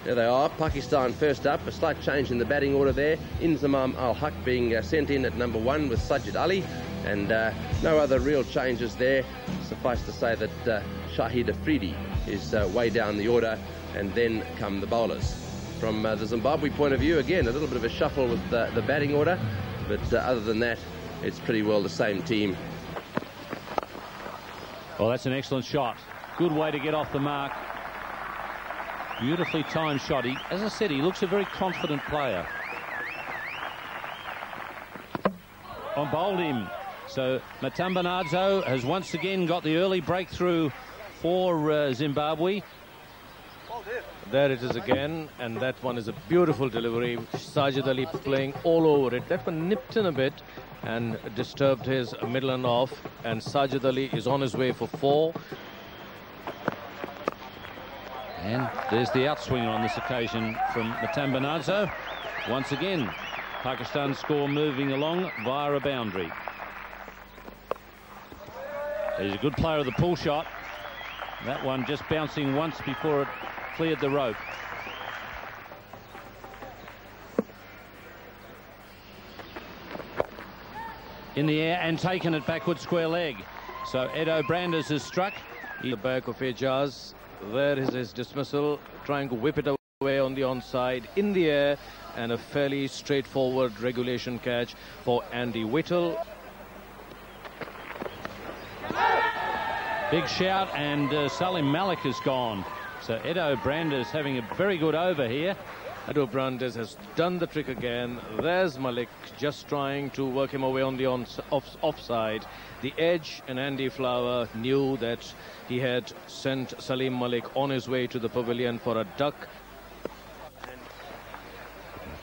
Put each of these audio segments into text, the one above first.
There they are, Pakistan first up, a slight change in the batting order there. Inzamam Al-Haq being sent in at number 1 with Sajid Ali, and no other real changes there. Suffice to say that Shahid Afridi is way down the order, and then come the bowlers. From the Zimbabwe point of view, again, a little bit of a shuffle with the batting order, but other than that, it's pretty well the same team. Well, that's an excellent shot. Good way to get off the mark. Beautifully timed shot. As I said, he looks a very confident player. On bowled him. So Matambanadzo has once again got the early breakthrough for Zimbabwe. There it is again, and that one is a beautiful delivery. Sajid Ali playing all over it. That one nipped in a bit and disturbed his middle and off, and Sajid Ali is on his way for 4. And there's the outswing on this occasion from Matambanadzo. Once again, Pakistan's score moving along via a boundary. He's a good player of the pull shot. That one just bouncing once before it cleared the rope. In the air and taken it backward square leg. So Edo Brandes has struck. The back of Ejaz. There is his dismissal, trying to whip it away on the onside in the air, and a fairly straightforward regulation catch for Andy Whittle. Big shout, and Salim Malik has gone. So Edo Brandes having a very good over here. Edo Brandes has done the trick again. There's Malik just trying to work him away on the offside. The edge, and Andy Flower knew that he had sent Salim Malik on his way to the pavilion for a duck.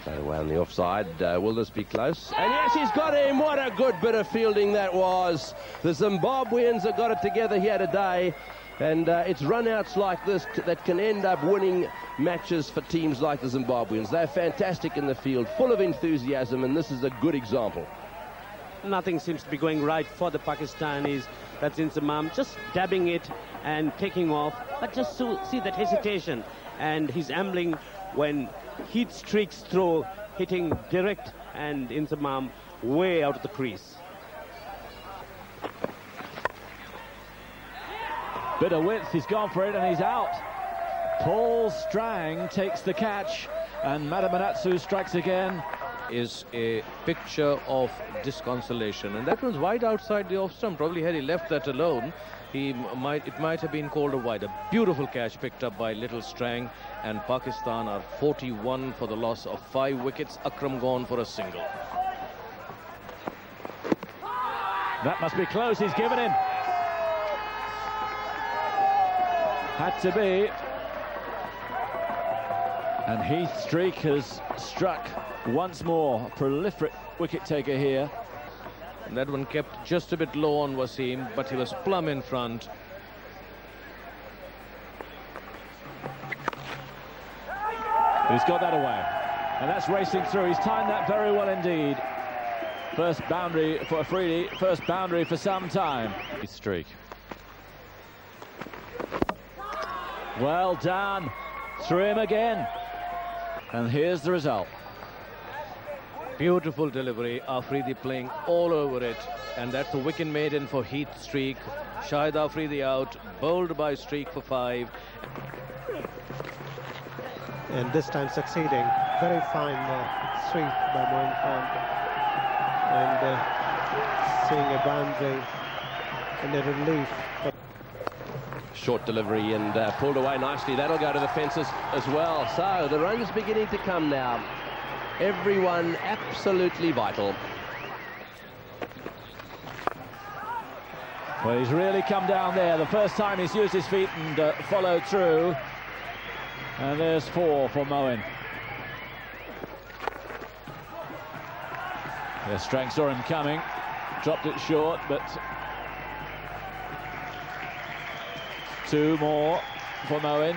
Played away on the offside. Will this be close? And yes, he's got him. What a good bit of fielding that was. The Zimbabweans have got it together here today. And it's run-outs like this that can end up winning matches for teams like the Zimbabweans. They're fantastic in the field, full of enthusiasm, and this is a good example. Nothing seems to be going right for the Pakistanis. That's Inzamam just dabbing it and taking off. But just to see that hesitation, and he's ambling when heat streaks through, hitting direct, and Inzamam way out of the crease. Bit of width, he's gone for it and he's out. Paul Strang takes the catch, and Madamanatsu strikes again. Is a picture of disconsolation, and that was wide outside the off stump. Probably had he left that alone, it might have been called a wide. A beautiful catch picked up by Little Strang, and Pakistan are 41 for the loss of 5 wickets. Akram gone for a single. That must be close, he's given him. Had to be. And Heath Streak has struck once more. Prolific wicket taker here. And that one kept just a bit low on Wasim, but he was plumb in front. He's got that away, and that's racing through. He's timed that very well indeed. First boundary for Afridi, first boundary for some time. Streak. Well done. Through him again. And here's the result. Beautiful delivery. Afridi playing all over it. And that's a wicket maiden for Heath Streak. Shahid Afridi out, bowled by Streak for 5. And this time succeeding. Very fine sweep by Moin Khan. And seeing a boundary and a relief. Short delivery and pulled away nicely. That'll go to the fences as well. So the run's beginning to come now. Everyone absolutely vital. Well, he's really come down there. The first time he's used his feet and followed through. And there's 4 for Moen. Yeah, Strang saw him coming. Dropped it short, but 2 more for Moen.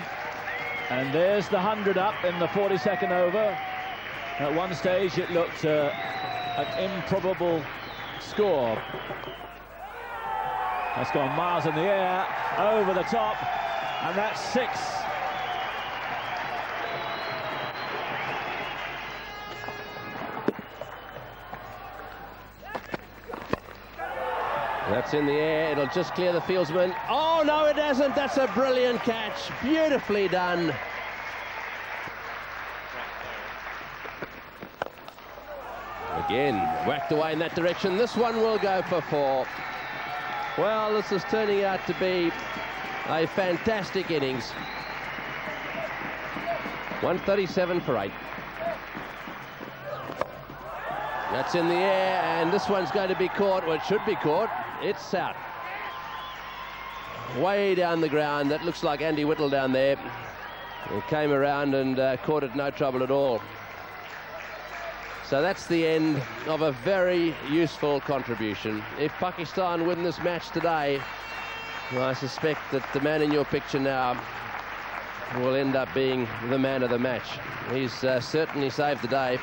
And there's the 100 up in the 42nd over. At one stage it looked an improbable score. That's gone miles in the air, over the top, and that's 6. That's in the air. It'll just clear the fieldsman. Oh, no, it doesn't. That's a brilliant catch. Beautifully done. Again, whacked away in that direction. This one will go for 4. Well, this is turning out to be a fantastic innings. 137 for 8. That's in the air, and this one's going to be caught. Well, it should be caught. It's out. Way down the ground. That looks like Andy Whittle down there. He came around and caught it, no trouble at all. So that's the end of a very useful contribution. If Pakistan win this match today, well, I suspect that the man in your picture now will end up being the man of the match. He's certainly saved the day.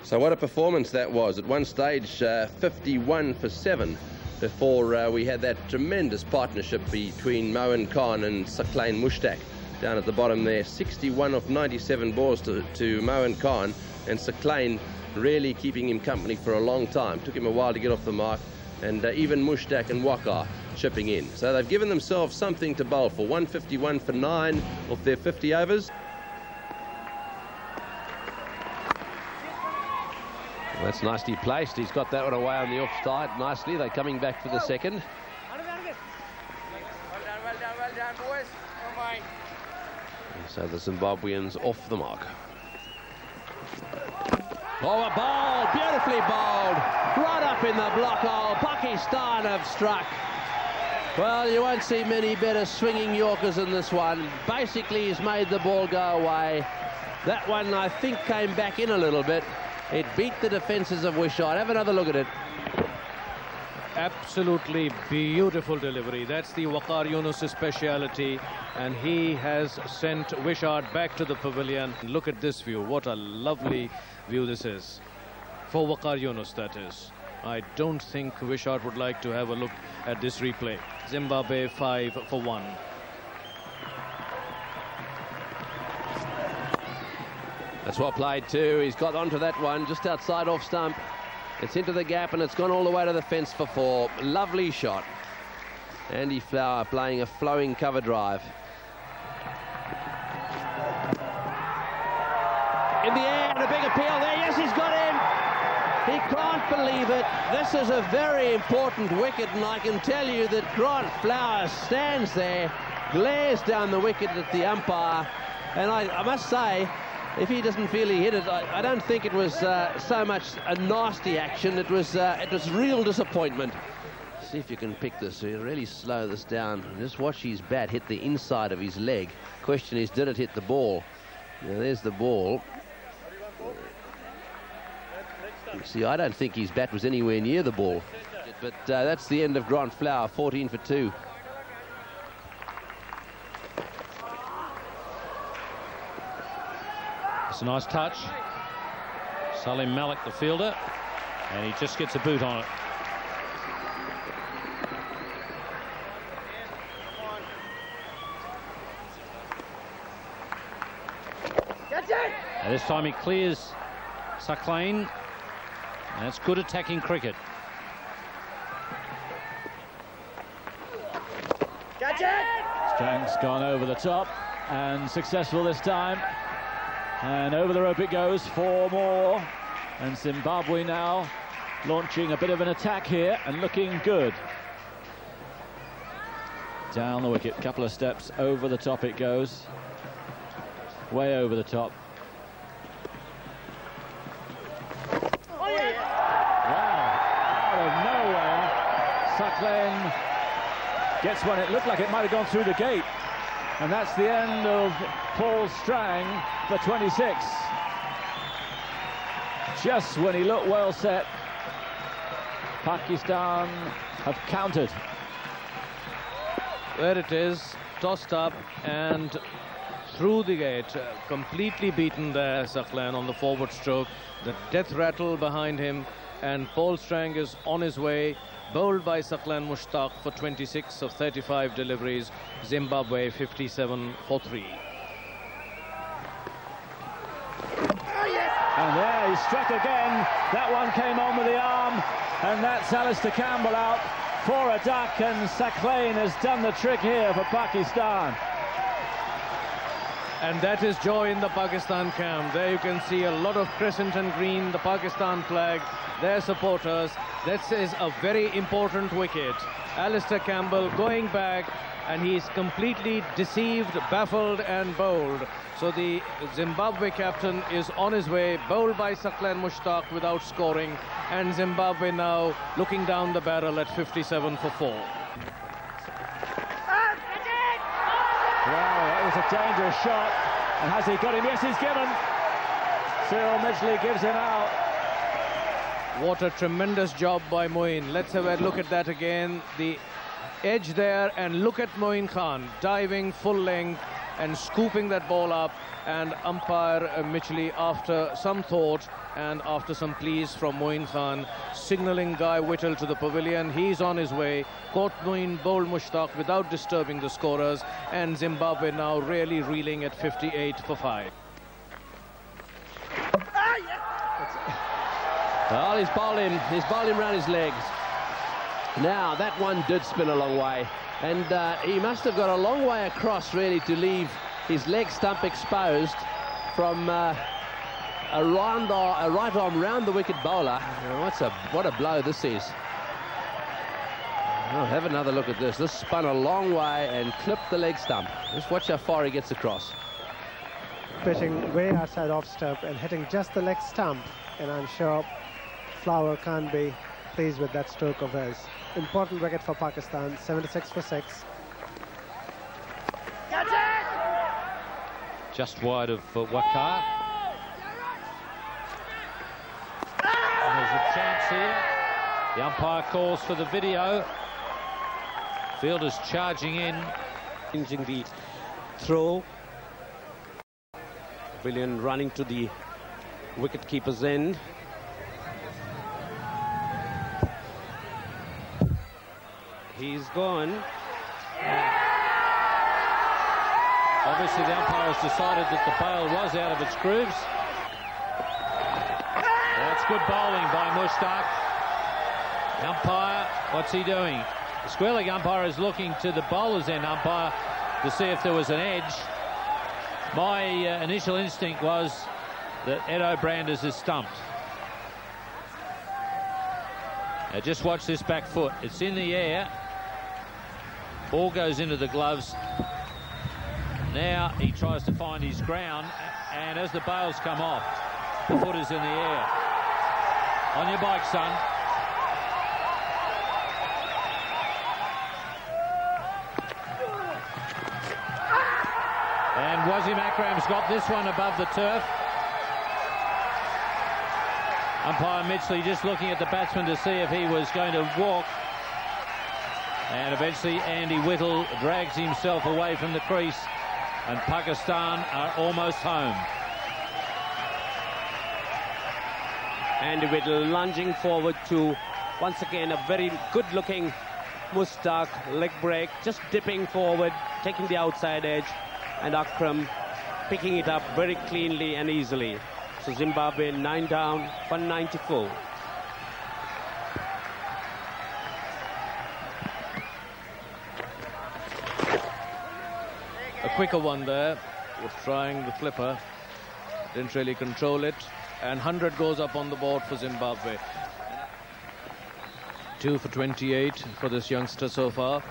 So what a performance that was. At one stage, 51 for 7 before we had that tremendous partnership between Moeen Khan and Saqlain Mushtaq down at the bottom there. 61 of 97 balls to Moeen Khan, and Saqlain really keeping him company for a long time. Took him a while to get off the mark, and even Mushtaq and Waqar chipping in. So they've given themselves something to bowl for. 151 for 9 of their 50 overs. Well, that's nicely placed. He's got that one away on the offside nicely. They're coming back for the second. Well done, boys. Oh my. And so the Zimbabweans off the mark. Oh, a ball, beautifully bowled, right up in the block hole. Pakistan have struck. Well, you won't see many better swinging Yorkers than this one. Basically, he's made the ball go away. That one, I think, came back in a little bit. It beat the defences of Wishart. Have another look at it. Absolutely beautiful delivery. That's the Waqar Yunus' speciality, and he has sent Wishart back to the pavilion. Look at this view. What a lovely view this is. For Waqar Yunus, that is. I don't think Wishart would like to have a look at this replay. Zimbabwe 5 for 1. That's well played too. He's got onto that one just outside off stump. It's into the gap and it's gone all the way to the fence for 4. Lovely shot. Andy Flower playing a flowing cover drive. In the air and a big appeal there. Yes, he's got him. He can't believe it. This is a very important wicket, and I can tell you that Grant Flower stands there, glares down the wicket at the umpire, and I must say, if he doesn't feel he hit it, I don't think it was so much a nasty action. It was real disappointment. See if you can pick this. So really slow this down. Just watch his bat hit the inside of his leg. Question is, did it hit the ball? Now, there's the ball. See, I don't think his bat was anywhere near the ball. But that's the end of Grant Flower, 14 for 2. It's a nice touch. Salim Malik, the fielder, and he just gets a boot on it. That's it. And this time he clears Saqlain. That's good attacking cricket. Catch it. Strang's gone over the top and successful this time. And over the rope it goes, 4 more. And Zimbabwe now launching a bit of an attack here and looking good. Down the wicket, couple of steps over the top it goes. Way over the top. Oh yeah. Wow, out of nowhere, Saqlain gets one. It looked like it might have gone through the gate. And that's the end of Paul Strang for 26. Just when he looked well set, Pakistan have countered. There it is, tossed up and through the gate, completely beaten there, Saqlain on the forward stroke. The death rattle behind him, and Paul Strang is on his way, bowled by Saqlain Mushtaq for 26 of 35 deliveries. Zimbabwe 57 for 3. And there he struck again. That one came on with the arm, and that's Alistair Campbell out for a duck, and Sakhlain has done the trick here for Pakistan. And that is joy in the Pakistan camp. There you can see a lot of crescent and green, the Pakistan flag, their supporters. This is a very important wicket. Alistair Campbell going back, and he's completely deceived, baffled and bowled. So the Zimbabwe captain is on his way, bowled by Sakhlain Mushtaq without scoring, and Zimbabwe now looking down the barrel at 57 for 4. Wow, that was a dangerous shot. And has he got him? Yes, he's given. Cyril Midgley gives him out. What a tremendous job by Moeen. Let's have a look at that again. The edge there, and look at Moeen Khan diving full length and scooping that ball up, and umpire Mitchley, after some thought and after some pleas from Moeen Khan, signalling Guy Whittle to the pavilion. He's on his way. Caught Moeen, bowled Mushtaq without disturbing the scorers, and Zimbabwe now really reeling at 58 for 5. Well, he's bowled him round his legs. Now, that one did spin a long way, and he must have got a long way across, really, to leave his leg stump exposed from a right arm round the wicket bowler. What a blow this is. Oh, have another look at this. This spun a long way and clipped the leg stump. Just watch how far he gets across. Pitching way outside off stump and hitting just the leg stump, and I'm sure Flower can't be pleased with that stroke of his. Important wicket for Pakistan, 76 for 6. Just wide of Waqar. And there's a chance here. The umpire calls for the video. Fielders charging in. Changing the throw. Pavilion running to the wicket-keeper's end. He's gone. Obviously, the umpire has decided that the bail was out of its grooves. That's good bowling by Mushtaq. The umpire, what's he doing? The square leg umpire is looking to the bowler's end umpire to see if there was an edge. My initial instinct was that Ed O'Branders is stumped. Now just watch this back foot. It's in the air. Ball goes into the gloves. Now he tries to find his ground, and as the bails come off, the foot is in the air. On your bike, son. And Wasim Akram's got this one above the turf. Umpire Mitchley just looking at the batsman to see if he was going to walk. And eventually Andy Whittle drags himself away from the crease, and Pakistan are almost home. Andy Whittle lunging forward to, once again, a very good-looking Mushtaq leg break, just dipping forward, taking the outside edge, and Akram picking it up very cleanly and easily. So Zimbabwe 9 down, 194. A quicker one there, was trying the flipper, didn't really control it, and 100 goes up on the board for Zimbabwe. 2 for 28 for this youngster so far.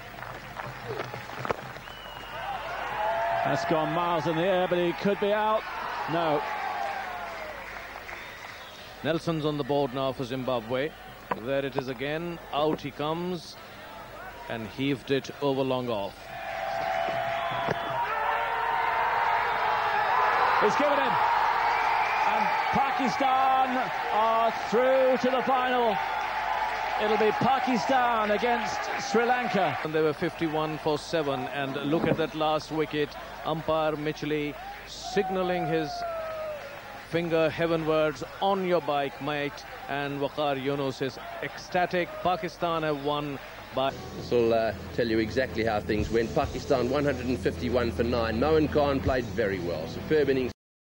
That's gone miles in the air, but he could be out. No. Nelson's on the board now for Zimbabwe. There it is again. Out he comes, and heaved it over long off. He's given him. And Pakistan are through to the final. It'll be Pakistan against Sri Lanka. And they were 51 for 7. And look at that last wicket. Umpire Mitchley signalling his finger heavenwards, on your bike, mate. And Waqar Yunus is ecstatic. Pakistan have won by... This will tell you exactly how things went. Pakistan 151 for 9. Moeen Khan played very well. Superb innings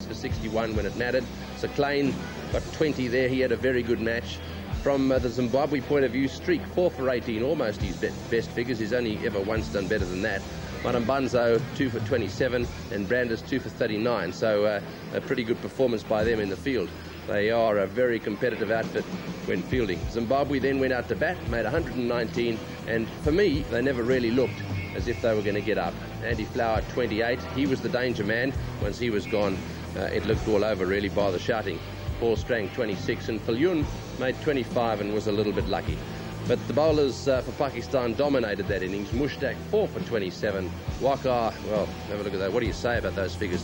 for 61 when it mattered. Sakhlain got 20 there. He had a very good match. From the Zimbabwe point of view, Streak 4 for 18, almost his best figures. He's only ever once done better than that. Marambanzo 2 for 27 and Brandis 2 for 39. So a pretty good performance by them in the field. They are a very competitive outfit when fielding. Zimbabwe then went out to bat, made 119, and for me, they never really looked as if they were going to get up. Andy Flower 28, he was the danger man. Once he was gone, it looked all over really by the shouting. Paul Strang 26 and Falyun made 25 and was a little bit lucky. But the bowlers for Pakistan dominated that innings. Mushtaq 4 for 27. Waqar, well, have a look at that. What do you say about those figures?